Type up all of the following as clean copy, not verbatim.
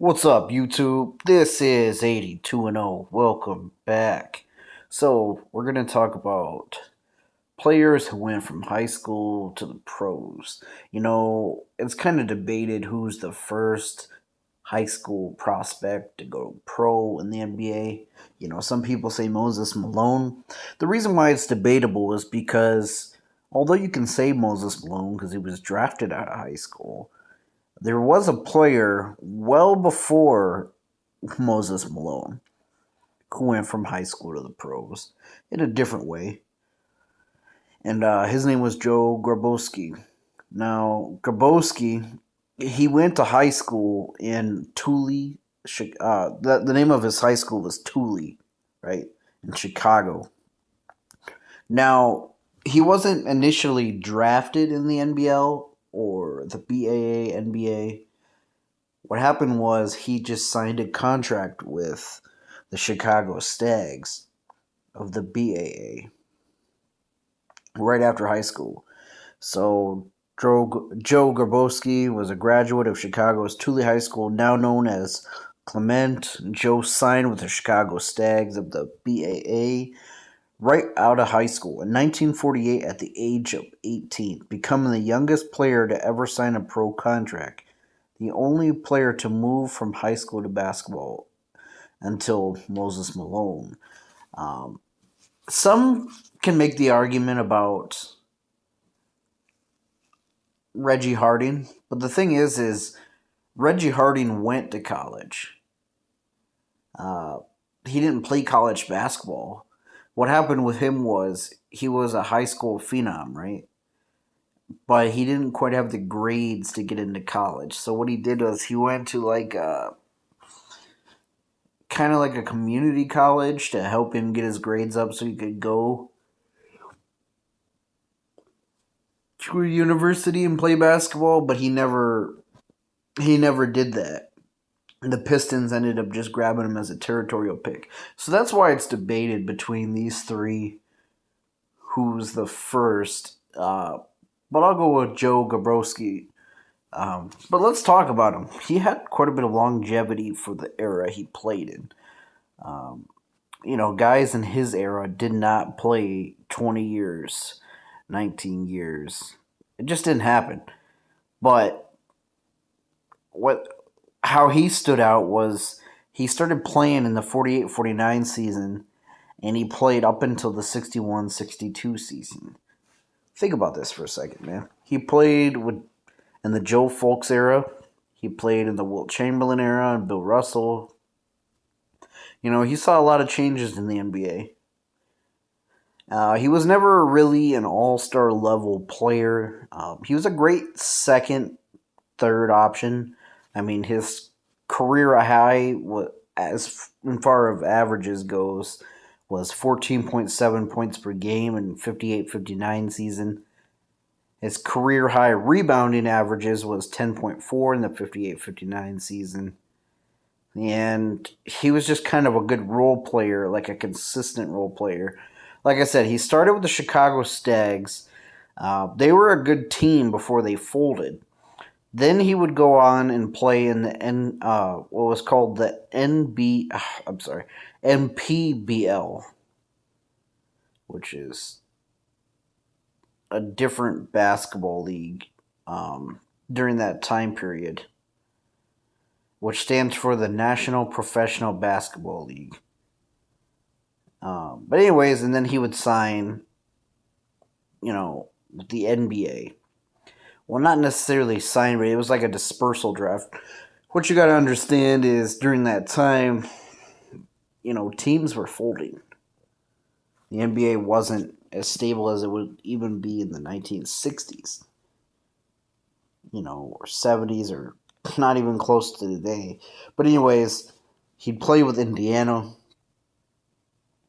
What's up, YouTube? This is 82 and 0. Welcome back. So, we're going to talk about players who went from high school to the pros. It's kind of debated who's the first high school prospect to go pro in the NBA. Some people say Moses Malone. The reason why it's debatable is because although you can say Moses Malone because he was drafted out of high school, there was a player well before Moses Malone who went from high school to the pros in a different way. And his name was Joe Graboski. Now, Graboski, he went to high school in Thule. The name of his high school was Thule, right, in Chicago. Now, he wasn't initially drafted in the NBL or the BAA, NBA. What happened was he just signed a contract with the Chicago Stags of the BAA right after high school. So Joe Grabowski was a graduate of Chicago's Thule High School, now known as Clement. Joe signed with the Chicago Stags of the BAA right out of high school in 1948 at the age of 18, becoming the youngest player to ever sign a pro contract, the only player to move from high school to basketball until Moses Malone. Some can make the argument about Reggie Harding, but the thing is Reggie Harding went to college. He didn't play college basketball. What happened with him was he was a high school phenom, right? But he didn't quite have the grades to get into college. So what he did was he went to kind of like a community college to help him get his grades up so he could go to a university and play basketball, but he never did that. The Pistons ended up just grabbing him as a territorial pick. So that's why it's debated between these three who's the first. But I'll go with Joe Gabrowski. But let's talk about him. He had quite a bit of longevity for the era he played in. Guys in his era did not play 20 years, 19 years. It just didn't happen. But how he stood out was he started playing in the 48-49 season, and he played up until the 61-62 season. Think about this for a second, man. He played in the Joe Fulks era. He played in the Wilt Chamberlain era and Bill Russell. He saw a lot of changes in the NBA. He was never really an all-star level player. He was a great second, third option. I mean, his career high, as far as averages goes, was 14.7 points per game in 58-59 season. His career high rebounding averages was 10.4 in the 58-59 season. And he was just kind of a good role player, like a consistent role player. Like I said, he started with the Chicago Stags. They were a good team before they folded. Then he would go on and play in the what was called the MPBL, which is a different basketball league during that time period, which stands for the National Professional Basketball League. But anyways, and then he would sign, with the NBA. Well, not necessarily sign, but it was like a dispersal draft. What you got to understand is during that time, teams were folding. The NBA wasn't as stable as it would even be in the 1960s, or 70s, or not even close to today. But anyways, he'd play with Indiana.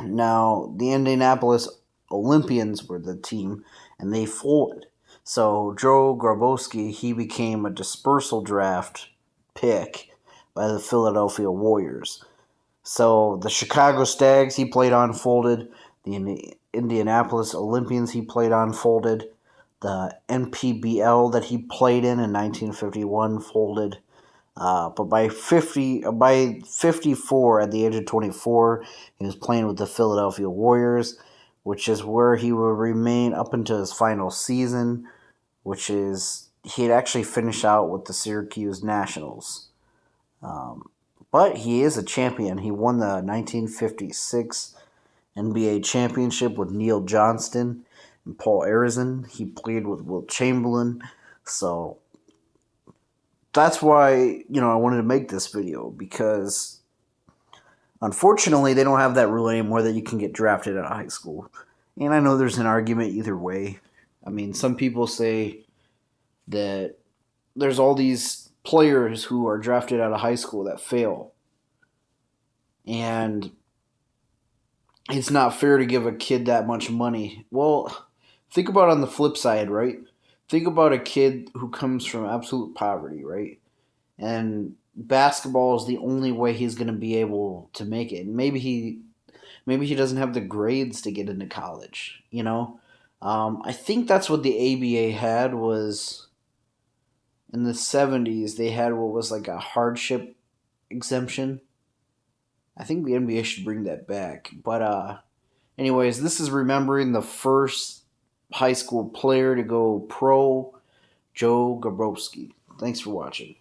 Now, the Indianapolis Olympians were the team, and they folded. So Joe Grabowski, he became a dispersal draft pick by the Philadelphia Warriors. So the Chicago Stags he played on folded. The Indianapolis Olympians he played on folded. The NPBL that he played in 1951 folded. But by 54, at the age of 24, he was playing with the Philadelphia Warriors, which is where he will remain up until his final season, which is he'd actually finish out with the Syracuse Nationals. Um, but he is a champion. He won the 1956 NBA championship with Neil Johnston and Paul Arizin. He played with Wilt Chamberlain. So that's why, I wanted to make this video, because unfortunately they don't have that rule anymore that you can get drafted out of high school. And I know there's an argument either way. I mean, some people say that there's all these players who are drafted out of high school that fail. And it's not fair to give a kid that much money. Well, think about it on the flip side, right? Think about a kid who comes from absolute poverty, right? And basketball is the only way he's going to be able to make it. And maybe he doesn't have the grades to get into college, I think that's what the ABA had, was in the 70s they had what was like a hardship exemption. I think the NBA should bring that back. But anyways, this is remembering the first high school player to go pro, Joe Graboski. Thanks for watching.